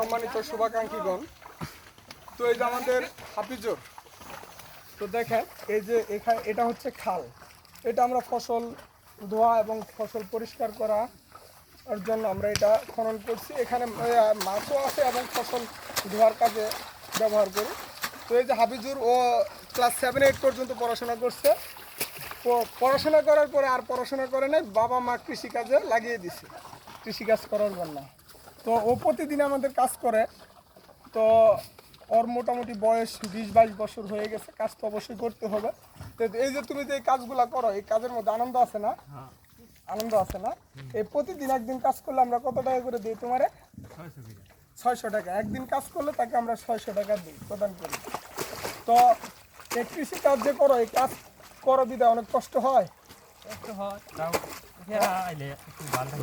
সম্মানিত শুভাকাঙ্ক্ষীগণ, তো এই যে আমাদের হাফিজুর, তো দেখেন এই যে এখানে এটা হচ্ছে খাল। এটা আমরা ফসল ধোয়া এবং ফসল পরিষ্কার করার জন্য আমরা এটা খনন করছি। এখানে মাছও আছে এবং ফসল ধোয়ার কাজে ব্যবহার করি। তো এই যে হাফিজুর, ও ক্লাস 7-8 পর্যন্ত পড়াশোনা করছে। তো পড়াশোনা করার পরে আর পড়াশোনা করে নাই, বাবা মা কৃষিকাজে লাগিয়ে দিছে, কৃষিকাজ করার জন্য। তো ও প্রতিদিন আমাদের কাজ করে। তো ওর মোটামুটি বয়স 20-22 বছর হয়ে গেছে। কাজ তো অবশ্যই করতে হবে। তো এই যে তুমি যে এই কাজগুলো করো, এই কাজের মধ্যে আনন্দ আছে না? আনন্দ আছে না? এই প্রতিদিন একদিন কাজ করলে আমরা কত টাকা করে দিই তোমারে? 600 টাকা। একদিন কাজ করলে তাকে আমরা 600 টাকা দিই, প্রদান করি। তো এই কৃষি কাজ যে করো, এই কাজ করো দিদা অনেক কষ্ট হয়।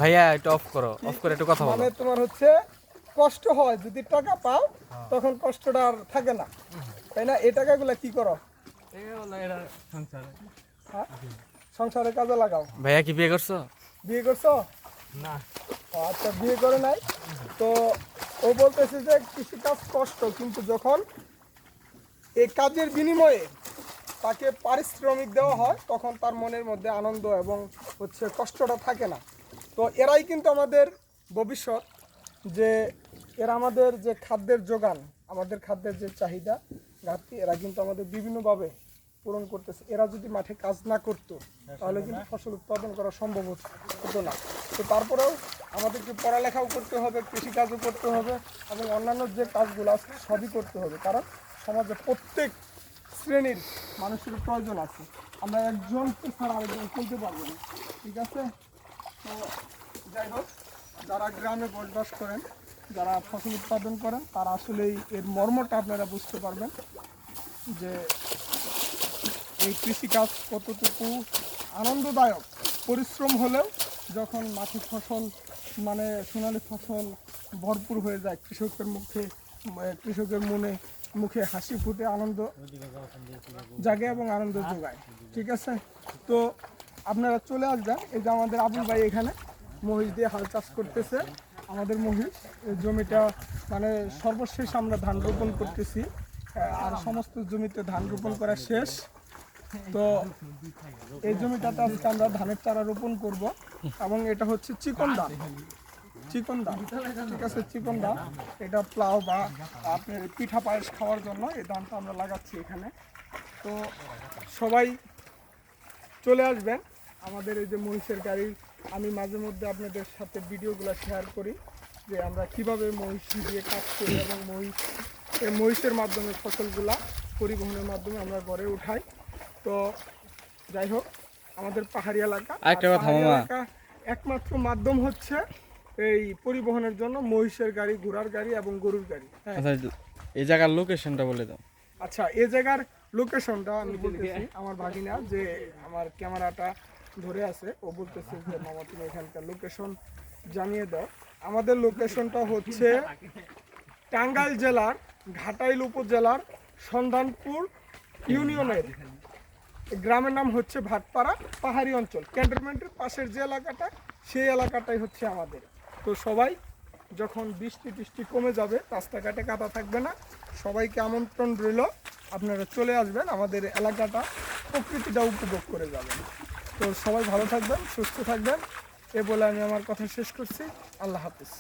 ভাইয়া একটু অফ করো, অফ করে একটু কথা বলো। মানে তোমার হচ্ছে কষ্ট হয়, যদি টাকা পাও তখন কষ্টটা আর থাকে না, তাই না? এই টাকাগুলো কি করো? হ্যাঁ? সংসারের কাজে লাগাও। ভাইয়া কি বিয়ে করছো? বিয়ে করছো না? আচ্ছা, বিয়ে করে নাই। তো ও বলতেছে যে কৃষিকাজ কষ্ট, কিন্তু যখন এই কাজের বিনিময়ে তাকে পারিশ্রমিক দেওয়া হয় তখন তার মনের মধ্যে আনন্দ এবং হচ্ছে কষ্টটা থাকে না। তো এরাই কিন্তু আমাদের ভবিষ্যৎ, যে এরা আমাদের যে খাদ্যের যোগান, আমাদের খাদ্যের যে চাহিদা ঘাটতি, এরা কিন্তু আমাদের বিভিন্নভাবে পূরণ করতেছে। এরা যদি মাঠে কাজ না করতো তাহলে কিন্তু ফসল উৎপাদন করা সম্ভব হতো না। তো তারপরেও আমাদেরকে পড়ালেখাও করতে হবে, কৃষিকাজও করতে হবে এবং অন্যান্য যে কাজগুলো আছে সবই করতে হবে, কারণ সমাজে প্রত্যেক শ্রেণীর মানুষের প্রয়োজন আছে। আমরা একজনকে ছাড়া আরেকজন চলতে পারবো না, ঠিক আছে? তো যাই হোক, যারা গ্রামে বসবাস করেন, যারা ফসল উৎপাদন করেন, তারা আসলেই এর মর্মটা আপনারা বুঝতে পারবেন যে এই কৃষিকাজ কতটুকু আনন্দদায়ক। পরিশ্রম হলেও যখন মাঠে ফসল, মানে সোনালি ফসল ভরপুর হয়ে যায়, কৃষকের মুখে, কৃষকের মুখে হাসি ফুটে, আনন্দ জাগে এবং আনন্দ যোগায়, ঠিক আছে? তো আপনারা চলে আসবেন। এই যে আমাদের আবুল ভাই এখানে মহিষ দিয়ে হাল চাষ করতেছে। আমাদের মহিষ, এই জমিটা মানে সর্বশেষ আমরা ধান রোপণ করতেছি, আর সমস্ত জমিতে ধান রোপণ করা শেষ। তো এই জমিটাতে আজকে আমরা ধানের চারা রোপণ করব এবং এটা হচ্ছে চিকন ধান, ঠিক আছে? চিকন ধান, এটা প্লাউ বা আপনার পিঠা পায়েস খাওয়ার জন্য এই ধানটা আমরা লাগাচ্ছি এখানে। তো সবাই চলে আসবেন। আমাদের এই যে মহিষের গাড়ি, আমি মাঝে মধ্যে আপনাদের সাথে ভিডিওগুলো শেয়ার করি যে আমরা কিভাবে মহিষ দিয়ে কাজ করি এবং মহিষের মাধ্যমে ফসলগুলা পরিবহনের মাধ্যমে আমরা ঘরে উঠাই। তো যাই হোক, আমাদের পাহাড়ি এলাকা, একমাত্র মাধ্যম হচ্ছে এই পরিবহনের জন্য মহিষের গাড়ি, ঘোড়ার গাড়ি এবং গরুর গাড়ি। এই জায়গার লোকেশনটা বলে দাও। আচ্ছা, এই জায়গার লোকেশনটা আমি বলতেছি। আমার ভাগিনা যে আমার ক্যামেরাটা ধরে আছে, ও বলতেছে যে মামা তুমি এখানকার লোকেশন জানিয়ে দাও। আমাদের লোকেশনটা হচ্ছে টাঙ্গাইল জেলার ঘাটাইল উপজেলার সন্ধানপুর ইউনিয়নের গ্রামের নাম হচ্ছে ভাটপাড়া, পাহাড়ি অঞ্চল। ক্যান্টনমেন্টের পাশের যে এলাকাটা, সেই এলাকাটাই হচ্ছে আমাদের। তো সবাই, যখন বৃষ্টি টিষ্টি কমে যাবে, রাস্তাঘাটে কাদা থাকবে না, সবাইকে আমন্ত্রণ রইল, আপনারা চলে আসবেন, আমাদের এলাকাটা, প্রকৃতিটা উপভোগ করে যাবেন। তো সবাই ভালো থাকবেন, সুস্থ থাকবেন, এ বলে আমি আমার কথা শেষ করছি। আল্লাহ হাফিজ।